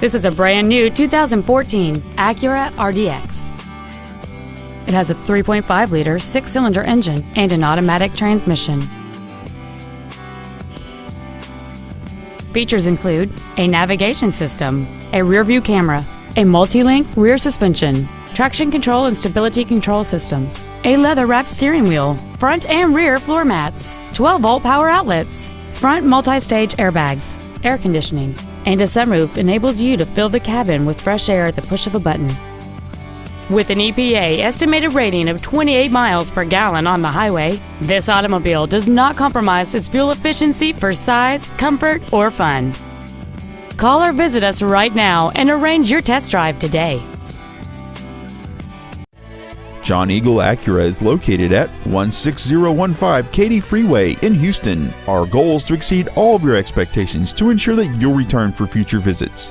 This is a brand new 2014 Acura RDX. It has a 3.5-liter six-cylinder engine and an automatic transmission. Features include a navigation system, a rear-view camera, a multi-link rear suspension, traction control and stability control systems, a leather-wrapped steering wheel, front and rear floor mats, 12-volt power outlets, front multi-stage airbags, air conditioning, and a sunroof enables you to fill the cabin with fresh air at the push of a button. With an EPA estimated rating of 28 miles per gallon on the highway, this automobile does not compromise its fuel efficiency for size, comfort, or fun. Call or visit us right now and arrange your test drive today. John Eagle Acura is located at 16015 Katy Freeway in Houston. Our goal is to exceed all of your expectations to ensure that you'll return for future visits.